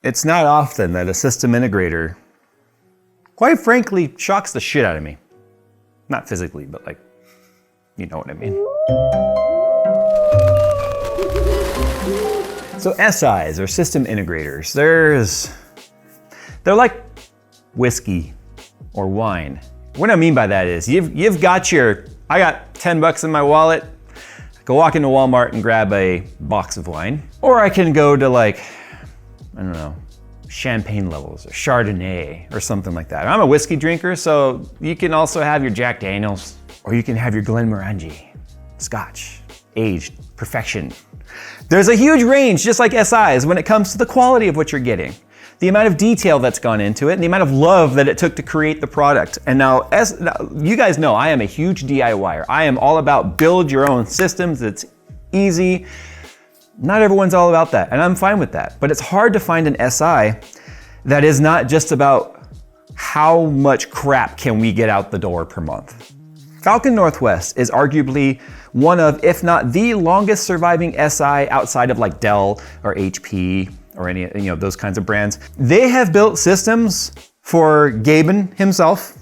It's not often that a system integrator, quite frankly, shocks the shit out of me. Not physically, but like, you know what I mean. So SIs, or system integrators, they're like whiskey or wine. What I mean by that is you've got I got 10 bucks in my wallet, I can walk into Walmart and grab a box of wine, or I can go to like, I don't know, champagne levels or Chardonnay or something like that. I'm a whiskey drinker, so you can also have your Jack Daniels, or you can have your Glenmorangie, Scotch, aged perfection. There's a huge range, just like SIs, when it comes to the quality of what you're getting, the amount of detail that's gone into it, and the amount of love that it took to create the product. And now, you guys know, I am a huge DIYer. I am all about build your own systems. It's easy. Not everyone's all about that, and I'm fine with that. But it's hard to find an SI that is not just about how much crap can we get out the door per month. Falcon Northwest is arguably one of, if not the longest surviving SI outside of like Dell or HP or any, those kinds of brands. They have built systems for Gaben himself,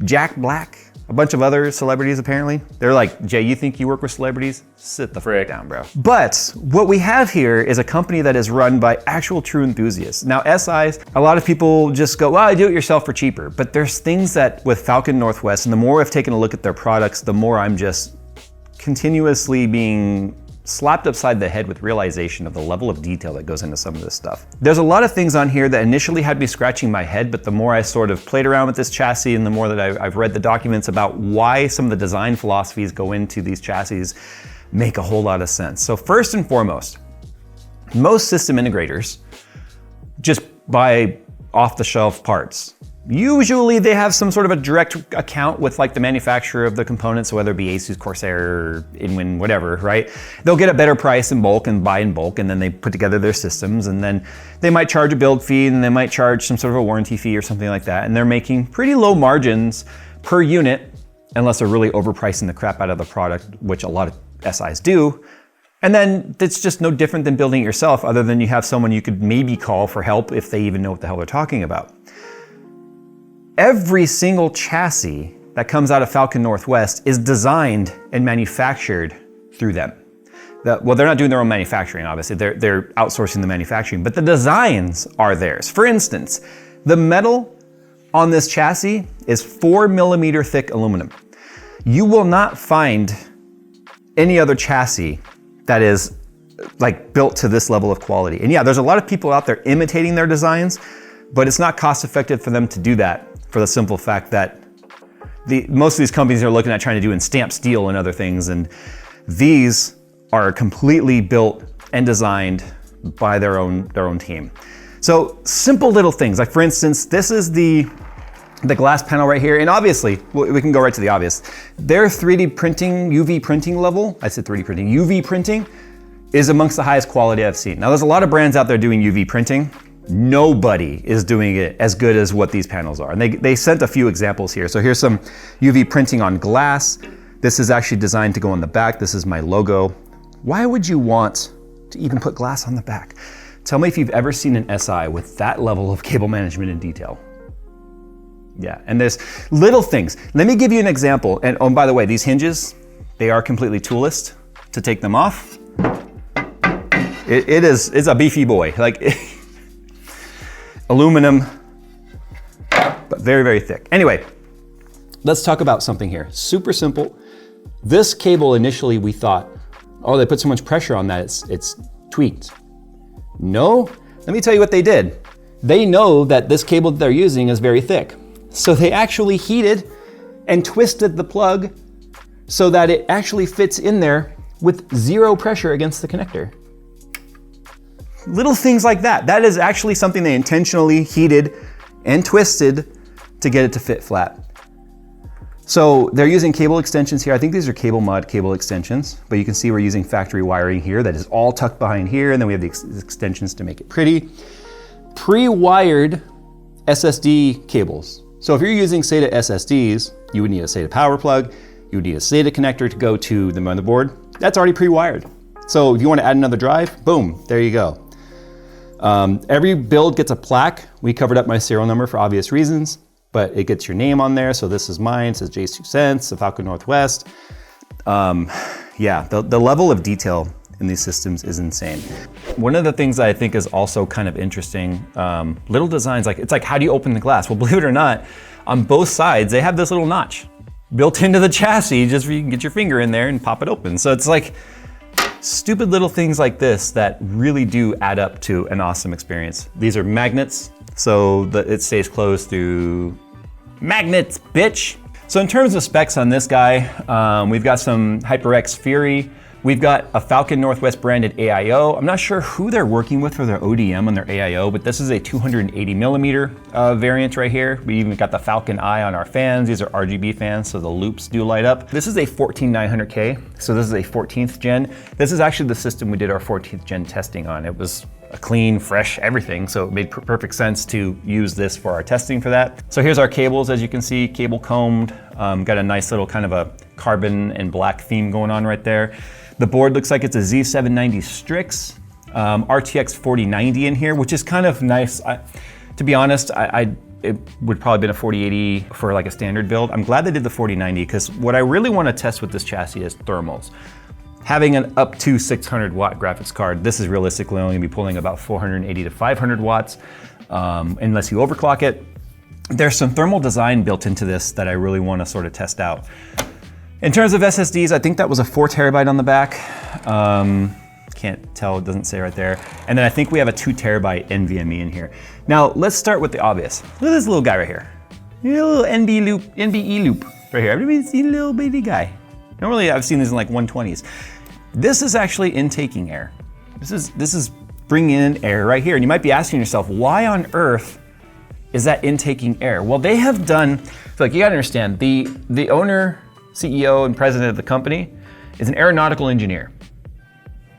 Jack Black, a bunch of other celebrities apparently. They're like, Jay, you think you work with celebrities? Sit the frick down, bro. But what we have here is a company that is run by actual true enthusiasts. Now SIs, a lot of people just go, well, I do it yourself for cheaper. But there's things that with Falcon Northwest, and the more I've taken a look at their products, the more I'm just continuously being slapped upside the head with realization of the level of detail that goes into some of this stuff. There's a lot of things on here that initially had me scratching my head, but the more I sort of played around with this chassis and the more that I've read the documents about why some of the design philosophies go into these chassis make a whole lot of sense. So first and foremost, most system integrators just buy off-the-shelf parts. Usually they have some sort of a direct account with like the manufacturer of the components, so whether it be Asus, Corsair, Inwin, whatever, right? They'll get a better price in bulk and buy in bulk, and then they put together their systems, and then they might charge a build fee, and they might charge some sort of a warranty fee or something like that, and they're making pretty low margins per unit, unless they're really overpricing the crap out of the product, which a lot of SIs do. And then it's just no different than building it yourself, other than you have someone you could maybe call for help if they even know what the hell they're talking about. Every single chassis that comes out of Falcon Northwest is designed and manufactured through them. Well, they're not doing their own manufacturing, obviously. They're outsourcing the manufacturing, but the designs are theirs. For instance, the metal on this chassis is 4mm thick aluminum. You will not find any other chassis that is like built to this level of quality. And yeah, there's a lot of people out there imitating their designs, but it's not cost effective for them to do that, for the simple fact that most of these companies are looking at trying to do in stamped steel and other things, and these are completely built and designed by their own team. So simple little things, like for instance, this is the glass panel right here, and obviously, we can go right to the obvious. Their 3D printing, UV printing level, I said 3D printing, UV printing is amongst the highest quality I've seen. Now there's a lot of brands out there doing UV printing. Nobody is doing it as good as what these panels are. And they sent a few examples here. So here's some UV printing on glass. This is actually designed to go on the back. This is my logo. Why would you want to even put glass on the back? Tell me if you've ever seen an SI with that level of cable management and detail. Yeah, and there's little things. Let me give you an example. And oh, by the way, these hinges, they are completely toolless. To take them off, it's a beefy boy. Like, aluminum, but very, very thick. Anyway, let's talk about something here. Super simple. This cable, initially we thought, oh, they put so much pressure on that, it's tweaked. No, let me tell you what they did. They know that this cable that they're using is very thick. So they actually heated and twisted the plug so that it actually fits in there with zero pressure against the connector. Little things like that. That is actually something they intentionally heated and twisted to get it to fit flat. So they're using cable extensions here. I think these are cable mod cable extensions, but you can see we're using factory wiring here that is all tucked behind here, and then we have the extensions to make it pretty. Pre-wired SSD cables. So if you're using SATA SSDs, you would need a SATA power plug, you would need a SATA connector to go to the motherboard. That's already pre-wired. So if you want to add another drive, boom, there you go. Every build gets a plaque. We covered up my serial number for obvious reasons, but it gets your name on there. So this is mine, it says Jay's 2 cents, the Falcon Northwest. Yeah, the level of detail in these systems is insane. One of the things that I think is also kind of interesting, little designs, like it's like, how do you open the glass? Well, believe it or not, on both sides, they have this little notch built into the chassis, just so you can get your finger in there and pop it open. So it's like stupid little things like this that really do add up to an awesome experience. These are magnets, so that it stays closed through magnets, bitch. So in terms of specs on this guy, we've got some HyperX Fury. We've got a Falcon Northwest branded AIO. I'm not sure who they're working with for their ODM on their AIO, but this is a 280 millimeter variant right here. We even got the Falcon Eye on our fans. These are RGB fans, so the loops do light up. This is a 14900K, so this is a 14th gen. This is actually the system we did our 14th gen testing on. It was a clean, fresh everything, so it made perfect sense to use this for our testing for that. So here's our cables, as you can see, cable combed. Got a nice little kind of a carbon and black theme going on right there. The board looks like it's a Z790 Strix, RTX 4090 in here, which is kind of nice. To be honest, it would probably been a 4080 for like a standard build. I'm glad they did the 4090 because what I really want to test with this chassis is thermals. Having an up to 600 watt graphics card, this is realistically only gonna be pulling about 480 to 500 watts, unless you overclock it. There's some thermal design built into this that I really want to sort of test out. In terms of SSDs, I think that was a 4 terabyte on the back. Can't tell, it doesn't say right there. And then I think we have a 2 terabyte NVMe in here. Now, let's start with the obvious. Look at this little guy right here. A little NVE loop right here. I've never seen a little baby guy. Normally I've seen these in like 120s. This is actually intaking air. This is bringing in air right here. And you might be asking yourself, why on earth is that intaking air? Well, they have done, so like you gotta understand, the owner, CEO and president of the company is an aeronautical engineer.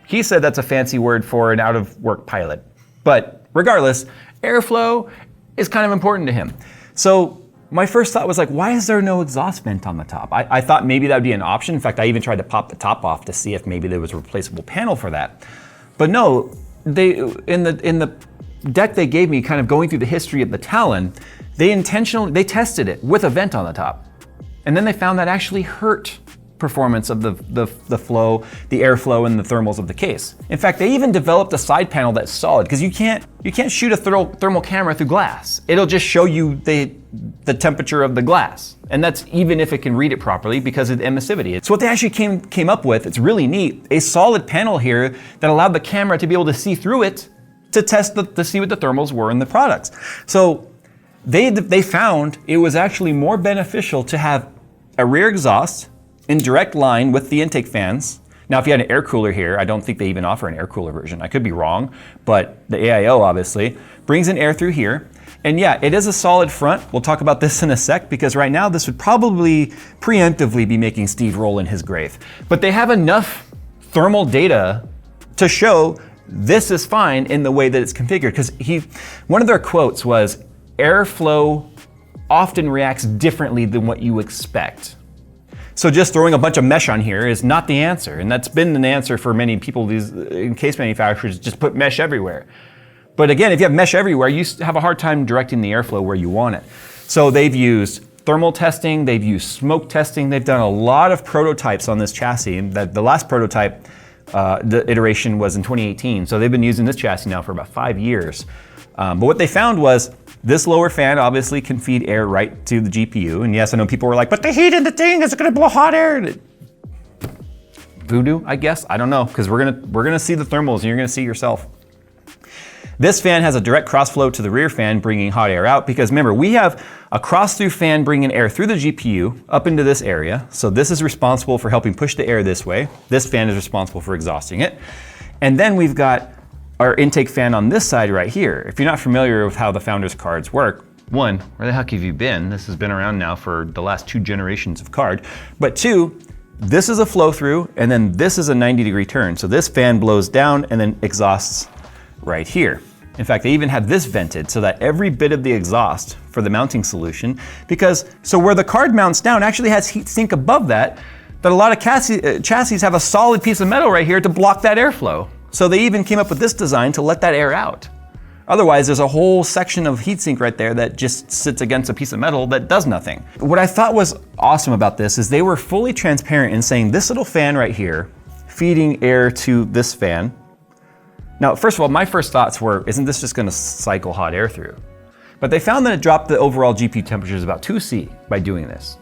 He said that's a fancy word for an out-of-work pilot. But regardless, airflow is kind of important to him. So my first thought was like, why is there no exhaust vent on the top? I thought maybe that would be an option. In fact, I even tried to pop the top off to see if maybe there was a replaceable panel for that. But no, in the deck they gave me, kind of going through the history of the Talon, they tested it with a vent on the top. And then they found that actually hurt performance of the flow, the airflow, and the thermals of the case. In fact, they even developed a side panel that's solid, because you can't shoot a thermal camera through glass. It'll just show you the temperature of the glass. And that's even if it can read it properly because of the emissivity. So what they actually came up with, it's really neat, a solid panel here that allowed the camera to be able to see through it to test to see what the thermals were in the products. So they found it was actually more beneficial to have a rear exhaust in direct line with the intake fans. Now, if you had an air cooler here, I don't think they even offer an air cooler version. I could be wrong, but the AIO obviously brings in air through here. And yeah, it is a solid front. We'll talk about this in a sec, because right now this would probably preemptively be making Steve roll in his grave. But they have enough thermal data to show this is fine in the way that it's configured. Because one of their quotes was, airflow often reacts differently than what you expect. So just throwing a bunch of mesh on here is not the answer. And that's been an answer for many people, these case manufacturers, just put mesh everywhere. But again, if you have mesh everywhere, you have a hard time directing the airflow where you want it. So they've used thermal testing, they've used smoke testing, they've done a lot of prototypes on this chassis. And the last prototype, the iteration was in 2018. So they've been using this chassis now for about 5 years. But what they found was this lower fan obviously can feed air right to the GPU. And yes, I know people were like, but the heat in the thing is gonna blow hot air. Voodoo, I guess, I don't know, because we're gonna see the thermals and you're gonna see yourself. This fan has a direct crossflow to the rear fan, bringing hot air out, because remember, we have a cross-through fan bringing air through the GPU up into this area. So this is responsible for helping push the air this way. This fan is responsible for exhausting it. And then we've got our intake fan on this side right here. If you're not familiar with how the Founders cards work, one, where the heck have you been? This has been around now for the last 2 generations of card. But 2, this is a flow through, and then this is a 90-degree turn. So this fan blows down and then exhausts right here. In fact, they even have this vented so that every bit of the exhaust for the mounting solution, so where the card mounts down actually has heat sink above that a lot of chassis have a solid piece of metal right here to block that airflow. So they even came up with this design to let that air out. Otherwise, there's a whole section of heatsink right there that just sits against a piece of metal that does nothing. What I thought was awesome about this is they were fully transparent in saying this little fan right here, feeding air to this fan. Now, first of all, my first thoughts were, isn't this just gonna cycle hot air through? But they found that it dropped the overall GPU temperatures about 2°C by doing this.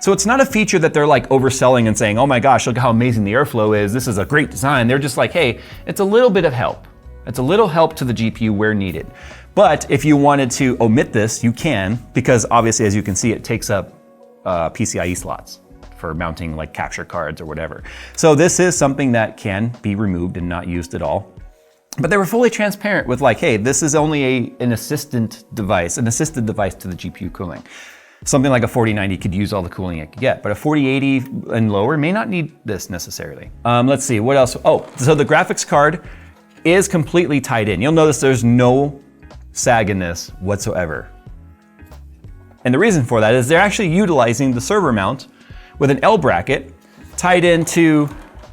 So it's not a feature that they're like overselling and saying, oh my gosh, look how amazing the airflow is. This is a great design. They're just like, hey, it's a little bit of help. It's a little help to the GPU where needed. But if you wanted to omit this, you can, because obviously, as you can see, it takes up PCIe slots for mounting like capture cards or whatever. So this is something that can be removed and not used at all. But they were fully transparent with like, hey, this is only an assisted device to the GPU cooling. Something like a 4090 could use all the cooling it could get, but a 4080 and lower may not need this necessarily. Let's see, what else? Oh, so the graphics card is completely tied in. You'll notice there's no sag in this whatsoever. And the reason for that is they're actually utilizing the server mount with an L bracket tied into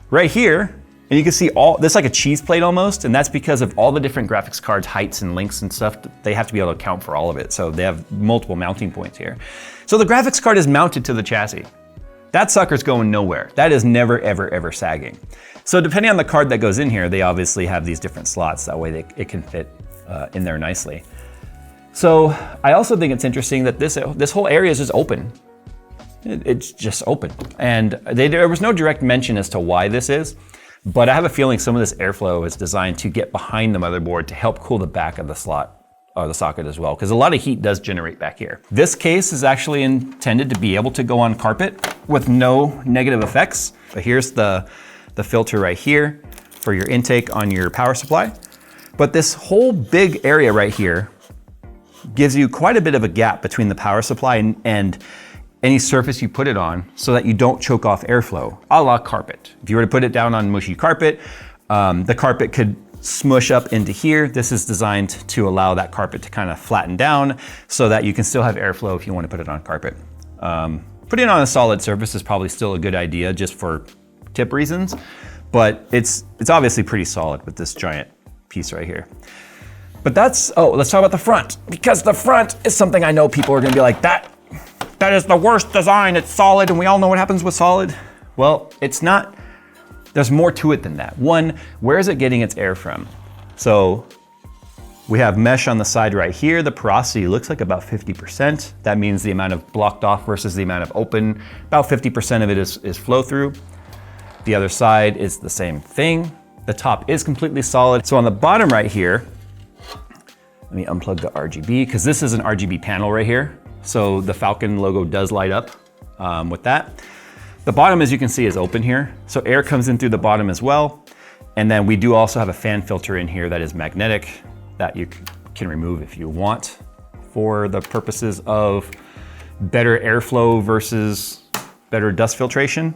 right here. And you can see this like a cheese plate almost, and that's because of all the different graphics cards, heights and lengths and stuff. They have to be able to account for all of it. So they have multiple mounting points here. So the graphics card is mounted to the chassis. That sucker's going nowhere. That is never, ever, ever sagging. So depending on the card that goes in here, they obviously have these different slots. That way it can fit in there nicely. So I also think it's interesting that this whole area is just open. It's just open. And there was no direct mention as to why this is. But I have a feeling some of this airflow is designed to get behind the motherboard to help cool the back of the slot or the socket as well, because a lot of heat does generate back here. This case is actually intended to be able to go on carpet with no negative effects. But here's the filter right here for your intake on your power supply. But this whole big area right here gives you quite a bit of a gap between the power supply and any surface you put it on so that you don't choke off airflow, a la carpet. If you were to put it down on mushy carpet, the carpet could smush up into here. This is designed to allow that carpet to kind of flatten down so that you can still have airflow if you want to put it on carpet. Putting it on a solid surface is probably still a good idea just for tip reasons, but it's obviously pretty solid with this giant piece right here. But let's talk about the front, because the front is something I know people are gonna be like, that is the worst design, it's solid, and we all know what happens with solid. Well, it's not, there's more to it than that. One, where is it getting its air from? So we have mesh on the side right here. The porosity looks like about 50%. That means the amount of blocked off versus the amount of open. About 50% of it is flow through. The other side is the same thing. The top is completely solid. So on the bottom right here, let me unplug the RGB, because this is an RGB panel right here. So the Falcon logo does light up with that. The bottom, as you can see, is open here. So air comes in through the bottom as well. And then we do also have a fan filter in here that is magnetic that you can remove if you want for the purposes of better airflow versus better dust filtration.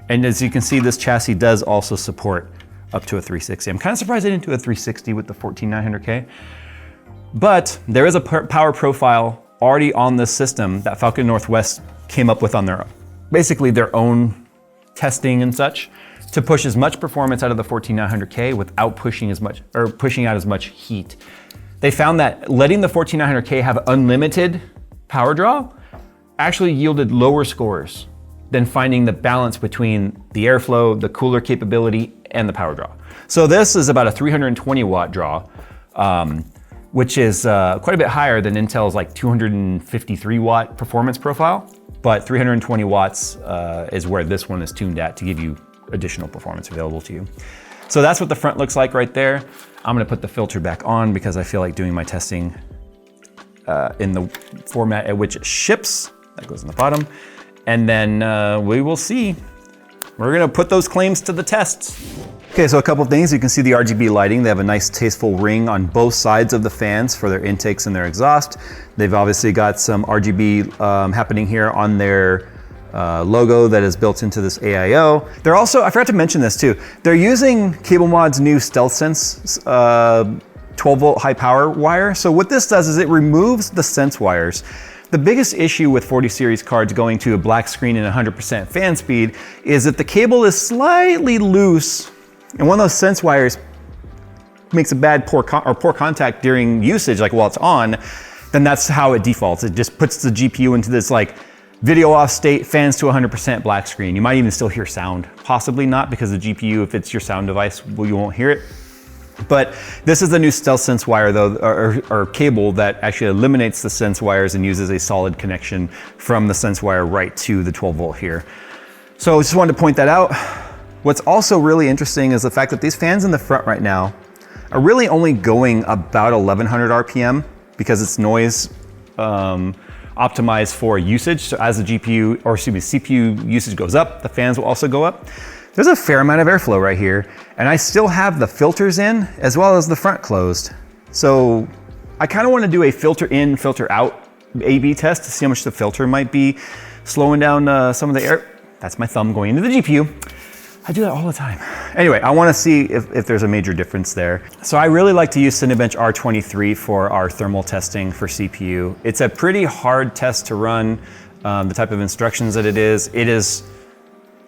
And as you can see, this chassis does also support up to a 360. I'm kind of surprised they didn't do a 360 with the 14900K. But there is a power profile already on this system that Falcon Northwest came up with on basically their own testing and such, to push as much performance out of the 14900K without pushing out as much heat. They found that letting the 14900K have unlimited power draw actually yielded lower scores than finding the balance between the airflow, the cooler capability, and the power draw. So this is about a 320 watt draw, which is quite a bit higher than Intel's like 253 watt performance profile, but 320 watts is where this one is tuned at to give you additional performance available to you. So that's what the front looks like right there. I'm gonna put the filter back on because I feel like doing my testing in the format at which it ships. That goes in the bottom. And then we will see. We're gonna put those claims to the test. Okay, so a couple of things. You can see the RGB lighting. They have a nice tasteful ring on both sides of the fans for their intakes and their exhaust. They've obviously got some RGB happening here on their logo that is built into this AIO. They're also, I forgot to mention this too, they're using CableMod's new StealthSense 12 volt high power wire. So what this does is it removes the sense wires. The biggest issue with 40 series cards going to a black screen and 100% fan speed is that the cable is slightly loose, and one of those sense wires makes a poor contact during usage, like while it's on, then that's how it defaults. It just puts the GPU into this like video off state, fans to 100% black screen. You might even still hear sound. Possibly not, because the GPU, if it's your sound device, well, you won't hear it. But this is the new stealth sense wire though, or cable that actually eliminates the sense wires and uses a solid connection from the sense wire right to the 12 volt here. So I just wanted to point that out. What's also really interesting is the fact that these fans in the front right now are really only going about 1100 RPM because it's noise optimized for usage. So as the CPU usage goes up, the fans will also go up. There's a fair amount of airflow right here, and I still have the filters in as well as the front closed. So I kind of want to do a filter in, filter out A/B test to see how much the filter might be slowing down some of the air. That's my thumb going into the GPU. I do that all the time. Anyway, I want to see if there's a major difference there. So I really like to use Cinebench R23 for our thermal testing for CPU. It's a pretty hard test to run, the type of instructions that it is.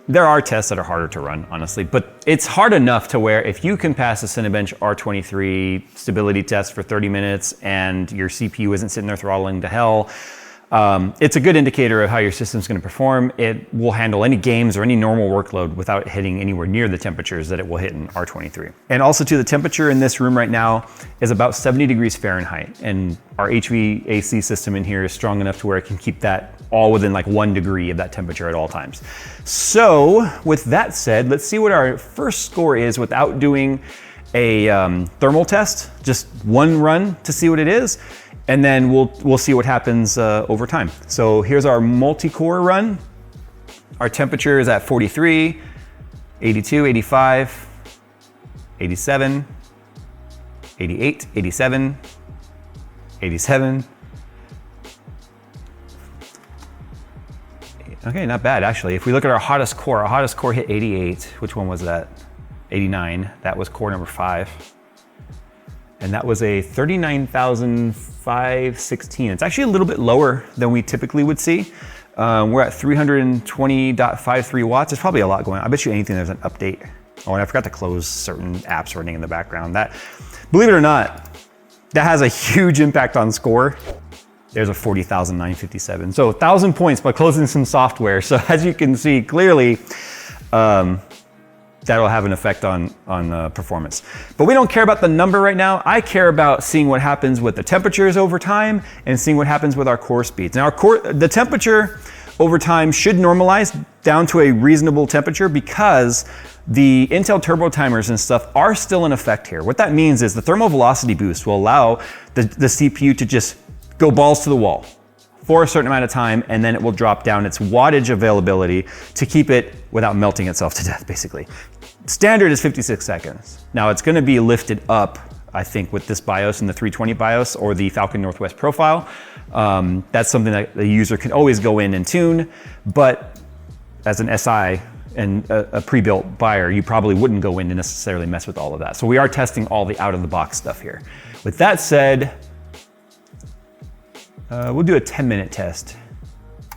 There are tests that are harder to run, honestly, but it's hard enough to where if you can pass a Cinebench R23 stability test for 30 minutes and your CPU isn't sitting there throttling to hell, it's a good indicator of how your system's going to perform. It will handle any games or any normal workload without hitting anywhere near the temperatures that it will hit in R23. And also too, the temperature in this room right now is about 70 degrees Fahrenheit. And our HVAC system in here is strong enough to where it can keep that all within like 1 degree of that temperature at all times. So with that said, let's see what our first score is without doing a thermal test, just one run to see what it is. And then we'll see what happens over time. So here's our multi-core run. Our temperature is at 43, 82, 85, 87, 88, 87, 87. Okay, not bad actually. If we look at our hottest core hit 88. Which one was that? 89. That was core number 5. And that was a 39,516. It's actually a little bit lower than we typically would see. We're at 320.53 watts. There's probably a lot going on. I bet you anything there's an update. Oh, and I forgot to close certain apps running in the background. That, believe it or not, that has a huge impact on score. There's a 40,957. So 1,000 points by closing some software. So as you can see clearly, that'll have an effect on performance. But we don't care about the number right now. I care about seeing what happens with the temperatures over time and seeing what happens with our core speeds. Now the temperature over time should normalize down to a reasonable temperature because the Intel turbo timers and stuff are still in effect here. What that means is the thermal velocity boost will allow the CPU to just go balls to the wall for a certain amount of time, and then it will drop down its wattage availability to keep it without melting itself to death, basically. Standard is 56 seconds. Now it's gonna be lifted up, I think, with this BIOS and the 320 BIOS or the Falcon Northwest profile. That's something that the user can always go in and tune, but as an SI and a pre-built buyer, you probably wouldn't go in and necessarily mess with all of that. So we are testing all the out-of-the-box stuff here. With that said, we'll do a 10-minute test.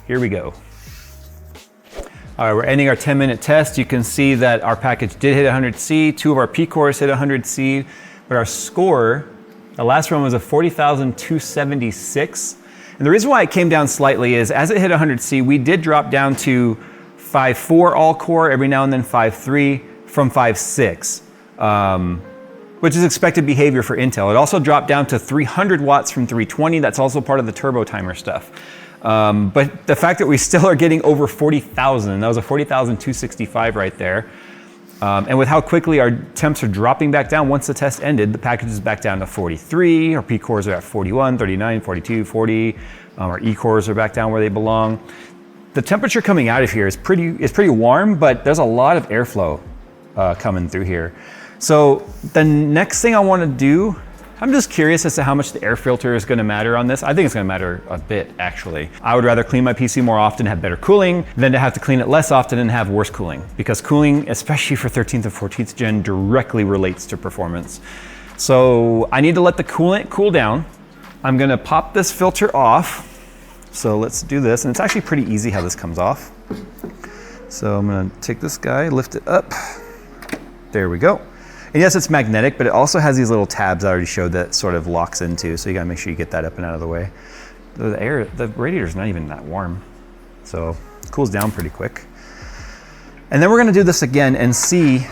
Here we go. All right, we're ending our 10-minute test. You can see that our package did hit 100C. 2 of our P cores hit 100C, but our score, the last one was a 40,276. And the reason why it came down slightly is as it hit 100C, we did drop down to 5.4 all core, every now and then 5.3 from 5.6. Which is expected behavior for Intel. It also dropped down to 300 watts from 320. That's also part of the turbo timer stuff. But the fact that we still are getting over 40,000, that was a 40,265 right there. And with how quickly our temps are dropping back down, once the test ended, the package is back down to 43. Our P cores are at 41, 39, 42, 40. Our E cores are back down where they belong. The temperature coming out of here is pretty warm, but there's a lot of airflow coming through here. So the next thing I want to do, I'm just curious as to how much the air filter is going to matter on this. I think it's going to matter a bit, actually. I would rather clean my PC more often, have better cooling, than to have to clean it less often and have worse cooling. Because cooling, especially for 13th and 14th gen, directly relates to performance. So I need to let the coolant cool down. I'm going to pop this filter off. So let's do this. And it's actually pretty easy how this comes off. So I'm going to take this guy, lift it up. There we go. And yes, it's magnetic, but it also has these little tabs I already showed that sort of locks into, so you gotta make sure you get that up and out of the way. The radiator's not even that warm, so it cools down pretty quick. And then we're gonna do this again and see.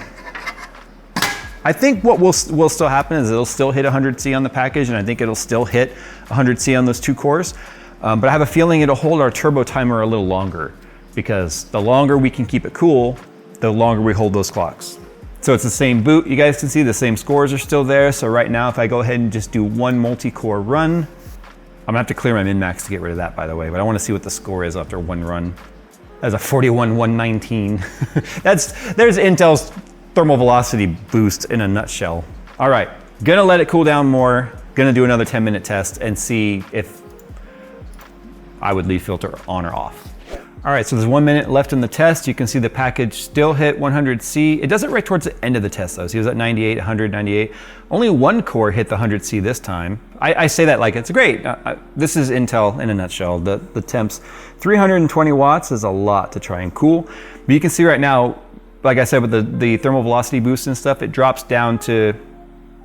I think what will still happen is it'll still hit 100C on the package, and I think it'll still hit 100C on those 2 cores. But I have a feeling it'll hold our turbo timer a little longer, because the longer we can keep it cool, the longer we hold those clocks. So it's the same boot. You guys can see the same scores are still there. So right now, if I go ahead and just do 1 multi-core run, I'm gonna have to clear my min-max to get rid of that, by the way, but I wanna see what the score is after 1 run. That's a 41,119. There's Intel's thermal velocity boost in a nutshell. All right, gonna let it cool down more, gonna do another 10-minute test and see if I would leave filter on or off. All right, so there's 1 minute left in the test. You can see the package still hit 100C. It does it right towards the end of the test though. So he was at 98, 100, 98. Only 1 core hit the 100C this time. I say that like it's great. This is Intel in a nutshell. The temps, 320 watts is a lot to try and cool. But you can see right now, like I said, with the thermal velocity boost and stuff, it drops down to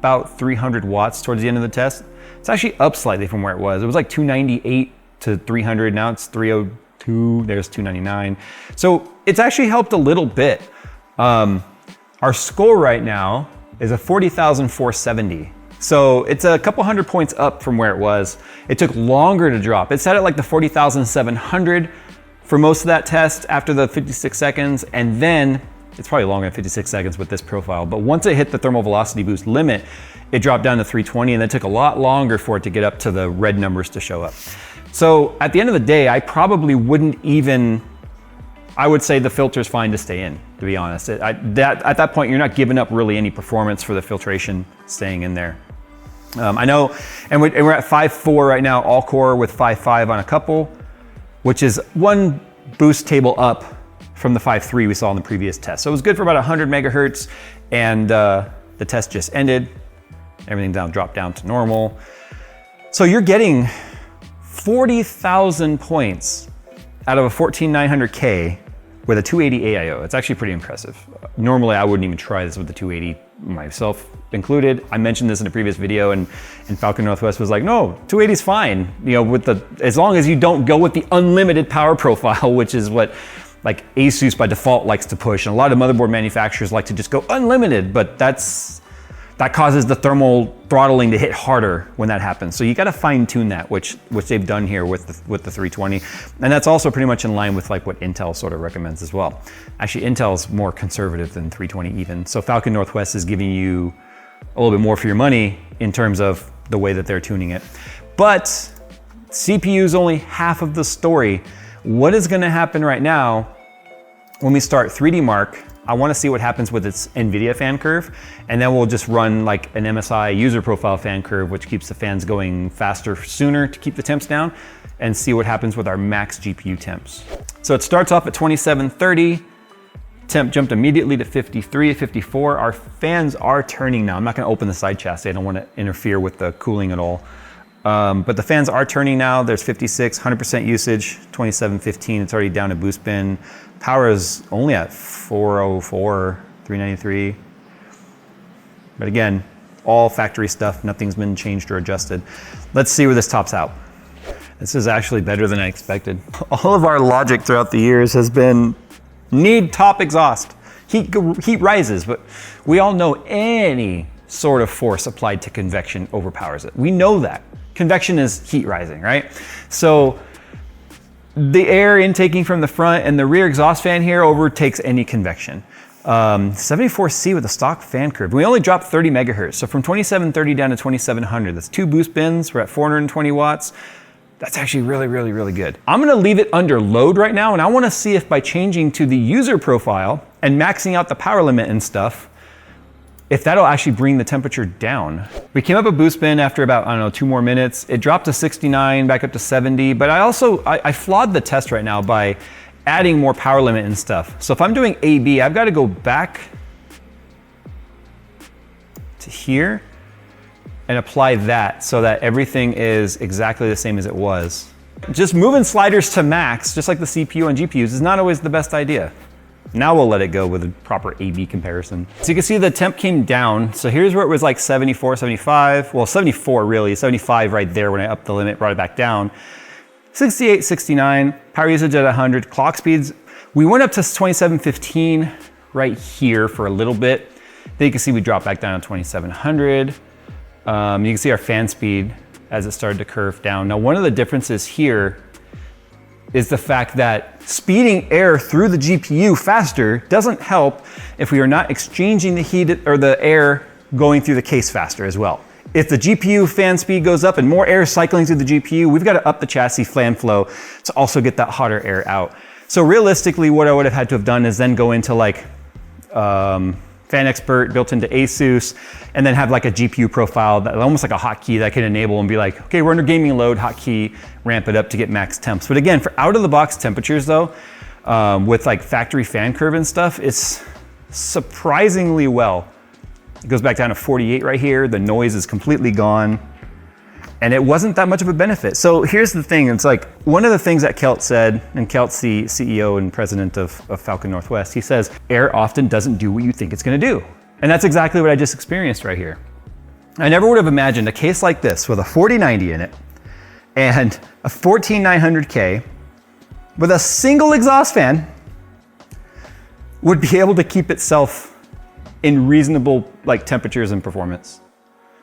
about 300 watts towards the end of the test. It's actually up slightly from where it was. It was like 298 to 300. Now it's 302, there's 299. So it's actually helped a little bit. Our score right now is a 40,470. So it's a couple hundred points up from where it was. It took longer to drop. It sat at like the 40,700 for most of that test after the 56 seconds. And then it's probably longer than 56 seconds with this profile. But once it hit the thermal velocity boost limit, it dropped down to 320, and it took a lot longer for it to get up to the red numbers to show up. So at the end of the day, I probably wouldn't even, I would say the filter's fine to stay in, to be honest. At that point, you're not giving up really any performance for the filtration staying in there. I know, and we're at 5.4 right now, all core with 5.5 on a couple, which is 1 boost table up from the 5.3 we saw in the previous test. So it was good for about 100 megahertz, and the test just ended. Everything dropped down to normal. So you're getting 40,000 points out of a 14900K with a 280 AIO. It's actually pretty impressive. Normally I wouldn't even try this with the 280, myself included. I mentioned this in a previous video, and Falcon Northwest was like, no, 280 is fine. You know, as long as you don't go with the unlimited power profile, which is what like Asus by default likes to push. And a lot of motherboard manufacturers like to just go unlimited, but that causes the thermal throttling to hit harder when that happens. So you gotta fine tune that, which they've done here with the 320. And that's also pretty much in line with like what Intel sort of recommends as well. Actually, Intel's more conservative than 320 even. So Falcon Northwest is giving you a little bit more for your money in terms of the way that they're tuning it. But CPU is only half of the story. What is gonna happen right now when we start 3D Mark? I wanna see what happens with its NVIDIA fan curve, and then we'll just run like an MSI user profile fan curve, which keeps the fans going faster sooner to keep the temps down, and see what happens with our max GPU temps. So it starts off at 2730, temp jumped immediately to 53, 54. Our fans are turning now. I'm not gonna open the side chassis, I don't wanna interfere with the cooling at all. But the fans are turning now. There's 56, 100% usage, 2715, it's already down to boost bin. Power is only at 404, 393. But again, all factory stuff, nothing's been changed or adjusted. Let's see where this tops out. This is actually better than I expected. All of our logic throughout the years has been need top exhaust. Heat rises, but we all know any sort of force applied to convection overpowers it. We know that. Convection is heat rising, right? So the air intaking from the front and the rear exhaust fan here overtakes any convection. 74C with a stock fan curve. We only dropped 30 megahertz. So from 2730 down to 2700, that's 2 boost bins. We're at 420 watts. That's actually really, really, really good. I'm gonna leave it under load right now, and I wanna see if by changing to the user profile and maxing out the power limit and stuff, if that'll actually bring the temperature down. We came up a boost bin after about, I don't know, 2 more minutes. It dropped to 69, back up to 70, but I flawed the test right now by adding more power limit and stuff. So if I'm doing AB, I've got to go back to here and apply that so that everything is exactly the same as it was. Just moving sliders to max, just like the CPU and GPUs, is not always the best idea. Now we'll let it go with a proper A/B comparison. So you can see the temp came down. So here's where it was like 74, 75. Well, 74 really, 75 right there when I upped the limit, brought it back down. 68, 69, power usage at 100, clock speeds. We went up to 2715 right here for a little bit. Then you can see we dropped back down to 2700. You can see our fan speed as it started to curve down. Now, one of the differences here is the fact that speeding air through the GPU faster doesn't help if we are not exchanging the heat or the air going through the case faster as well. If the GPU fan speed goes up and more air is cycling through the GPU, we've got to up the chassis fan flow to also get that hotter air out. So realistically, what I would have had to have done is then go into like Fan Expert built into ASUS, and then have like a GPU profile that almost like a hotkey that can enable and be like, okay, we're under gaming load, hotkey, ramp it up to get max temps. But again, for out of the box temperatures though, with like factory fan curve and stuff, it's surprisingly well. It goes back down to 48 right here. The noise is completely gone. And it wasn't that much of a benefit. So here's the thing, it's like one of the things that Kelt said, and Kelt's the CEO and president of Falcon Northwest, he says, air often doesn't do what you think it's gonna do. And that's exactly what I just experienced right here. I never would have imagined a case like this with a 4090 in it and a 14900K with a single exhaust fan would be able to keep itself in reasonable like temperatures and performance.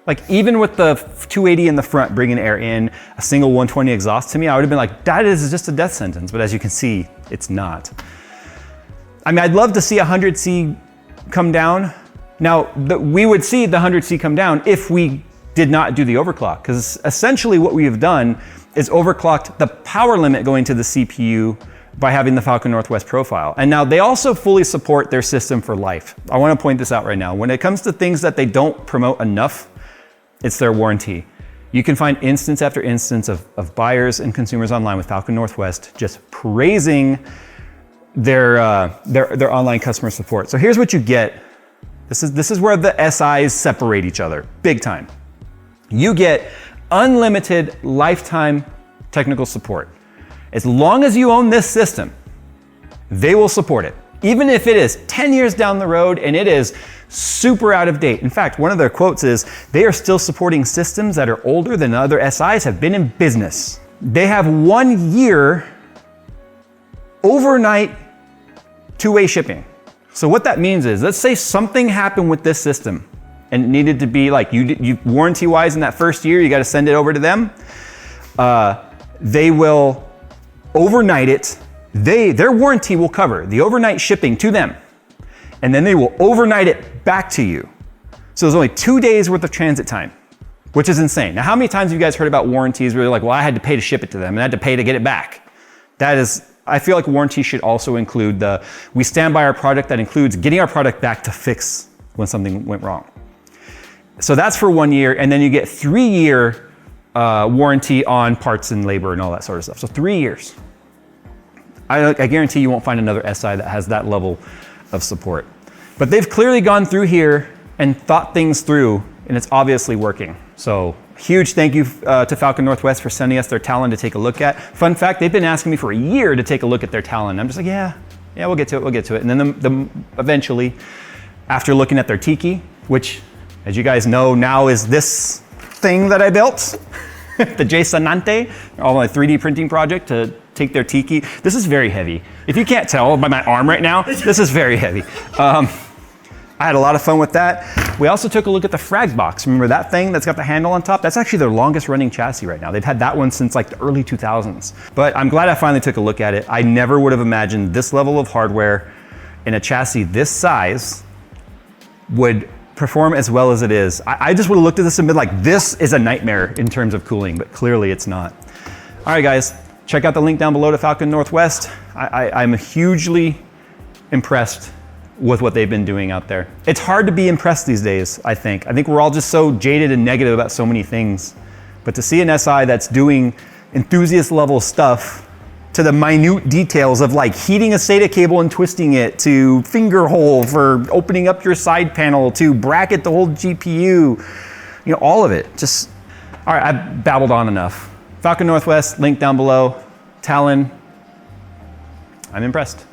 Like even with the 280 in the front, bringing air in, a single 120 exhaust to me, I would have been like, that is just a death sentence. But as you can see, it's not. I mean, I'd love to see 100C come down. Now, we would see the 100C come down if we did not do the overclock, because essentially what we have done is overclocked the power limit going to the CPU by having the Falcon Northwest profile. And now they also fully support their system for life. I want to point this out right now. When it comes to things that they don't promote enough, it's their warranty. You can find instance after instance of buyers and consumers online with Falcon Northwest just praising their online customer support. So here's what you get. This is where the SIs separate each other, big time. You get unlimited lifetime technical support. As long as you own this system, they will support it. Even if it is 10 years down the road and it is super out of date. In fact, one of their quotes is, they are still supporting systems that are older than other SIs have been in business. They have 1 year overnight two-way shipping. So what that means is, let's say something happened with this system and it needed to be like, you warranty-wise in that first year, you got to send it over to them. They will overnight it. Their warranty will cover the overnight shipping to them, and then they will overnight it back to you. So there's only 2 days worth of transit time, which is insane. Now, how many times have you guys heard about warranties where you're like, well, I had to pay to ship it to them and I had to pay to get it back? That is, I feel like warranty should also include we stand by our product. That includes getting our product back to fix when something went wrong. So that's for 1 year, and then you get 3-year warranty on parts and labor and all that sort of stuff. So 3 years. I guarantee you won't find another SI that has that level of support. But they've clearly gone through here and thought things through, and it's obviously working. So huge thank you to Falcon Northwest for sending us their Talon to take a look at. Fun fact, they've been asking me for a year to take a look at their Talon. I'm just like, yeah, we'll get to it. And then eventually, after looking at their Tiki, which, as you guys know, now is this thing that I built, the J-Sanante, all my 3D printing project to take their Tiki. This is very heavy. If you can't tell by my arm right now, this is very heavy. I had a lot of fun with that. We also took a look at the frag box. Remember that thing that's got the handle on top? That's actually their longest running chassis right now. They've had that one since like the early 2000s. But I'm glad I finally took a look at it. I never would have imagined this level of hardware in a chassis this size would perform as well as it is. I just would have looked at this and been like, this is a nightmare in terms of cooling, but clearly it's not. All right, guys, check out the link down below to Falcon Northwest. I'm hugely impressed with what they've been doing out there. It's hard to be impressed these days, I think. I think we're all just so jaded and negative about so many things. But to see an SI that's doing enthusiast level stuff to the minute details of like heating a SATA cable and twisting it, to finger hole for opening up your side panel, to bracket the whole GPU, all of it. Just, all right, I've babbled on enough. Falcon Northwest, link down below. Talon, I'm impressed.